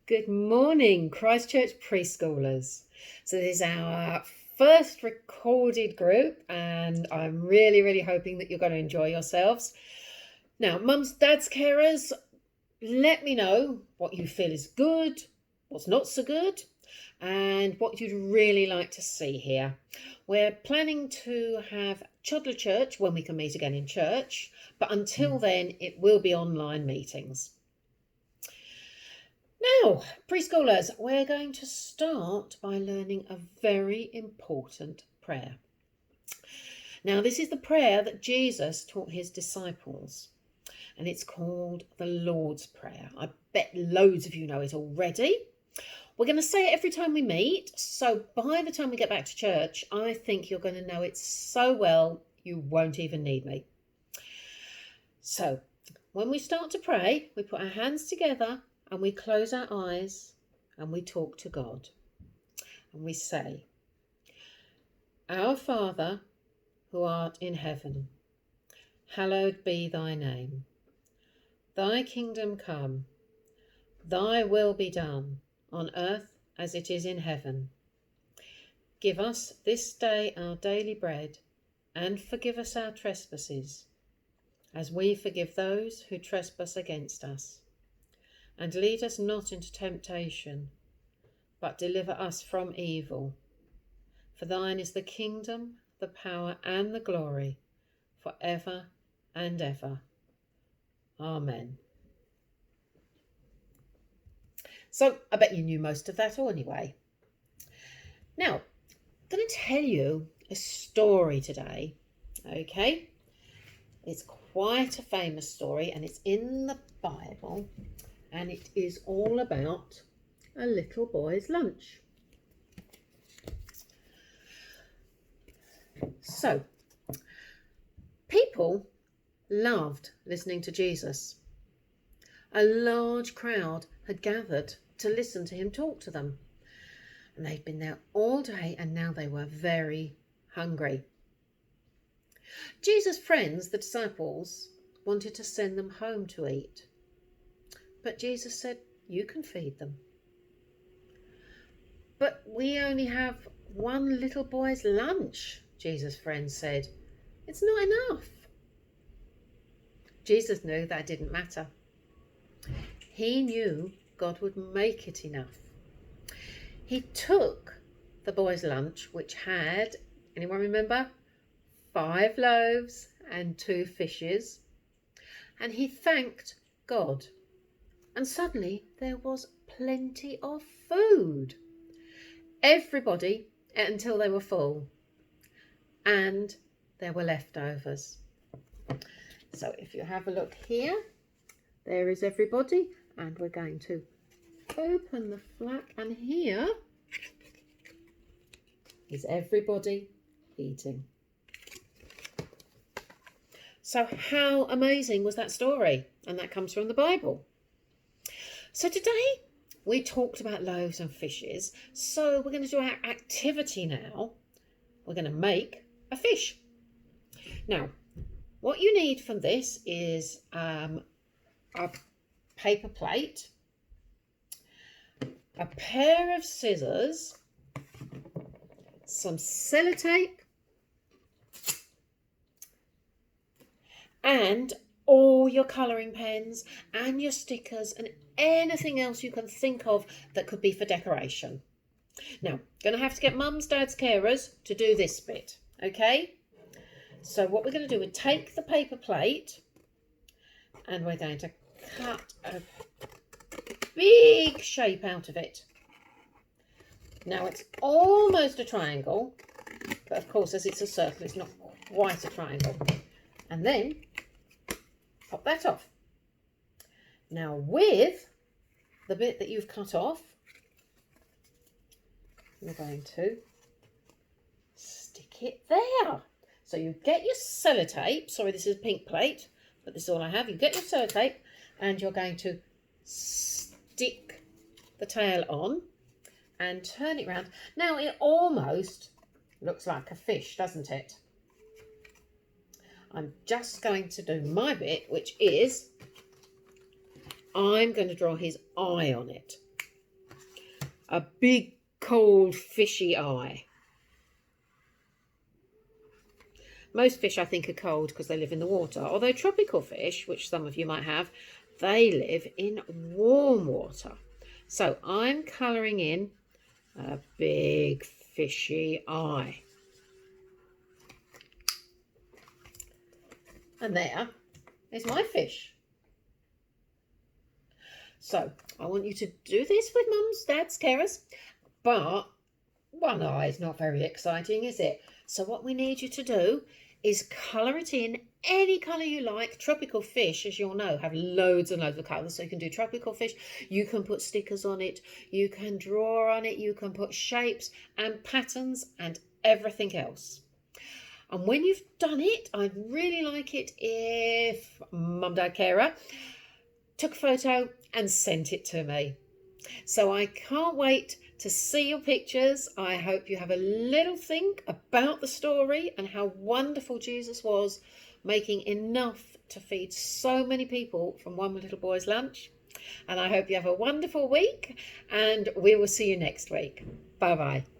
Good morning, Christchurch preschoolers. So this is our first recorded group and I'm really hoping that you're going to enjoy yourselves. Now, mums, dads, carers, let me know what you feel is good, what's not so good, and what you'd really like to see here. We're planning to have Toddler Church when we can meet again in church, but until then it will be online meetings. Now, preschoolers, we're going to start by learning a very important prayer. Now, this is the prayer that Jesus taught his disciples, and it's called the Lord's Prayer. I bet loads of you know it already. We're going to say it every time we meet, so by the time we get back to church, I think you're going to know it so well you won't even need me. So, when we start to pray, we put our hands together and we close our eyes and we talk to God. And we say, Our Father, who art in heaven, hallowed be thy name. Thy kingdom come, thy will be done, on earth as it is in heaven. Give us this day our daily bread, and forgive us our trespasses, as we forgive those who trespass against us. And lead us not into temptation, but deliver us from evil. For thine is the kingdom, the power, and the glory, for ever and ever. Amen. So, I bet you knew most of that anyway. Now, I'm going to tell you a story today, okay? It's quite a famous story, and it's in the Bible. And it is all about a little boy's lunch. So, people loved listening to Jesus. A large crowd had gathered to listen to him talk to them. And they'd been there all day and now they were very hungry. Jesus' friends, the disciples, wanted to send them home to eat. But Jesus said, you can feed them. But we only have one little boy's lunch, Jesus' friends said. It's not enough. Jesus knew that didn't matter. He knew God would make it enough. He took the boy's lunch, which had, anyone remember? 5 loaves and 2 fishes. And he thanked God. And suddenly there was plenty of food. Everybody ate until they were full. And there were leftovers. So if you have a look here, there is everybody. And we're going to open the flap. And here is everybody eating. So how amazing was that story? And that comes from the Bible. So today we talked about loaves and fishes. So we're going to do our activity now. We're going to make a fish. Now, what you need from this is a paper plate, a pair of scissors, some sellotape, and all your colouring pens and your stickers and anything else you can think of that could be for decoration. Now, going to have to get mums, dads, carers to do this bit, okay? So what we're going to do is take the paper plate and we're going to cut a big shape out of it. Now, it's almost a triangle, but of course, as it's a circle, it's not quite a triangle. And then pop that off. Now with the bit that you've cut off, you're going to stick it there. So you get your sellotape, sorry this is a pink plate, but this is all I have. You get your sellotape and you're going to stick the tail on and turn it round. Now it almost looks like a fish, doesn't it? I'm just going to do my bit, which is I'm going to draw his eye on it. a big, cold, fishy eye. Most fish, I think, are cold because they live in the water. Although tropical fish, which some of you might have, they live in warm water. So I'm colouring in a big, fishy eye. And there is my fish. So I want you to do this with mums, dads, carers, but one eye is not very exciting, is it? So what we need you to do is colour it in any colour you like. Tropical fish, as you'll know, have loads and loads of colours. So you can do tropical fish, you can put stickers on it, you can draw on it, you can put shapes and patterns and everything else. And when you've done it, I'd really like it if mum, dad, carer took a photo and sent it to me. So I can't wait to see your pictures. I hope you have a little think about the story and how wonderful Jesus was, making enough to feed so many people from one little boy's lunch. And I hope you have a wonderful week, and we will see you next week. Bye-bye.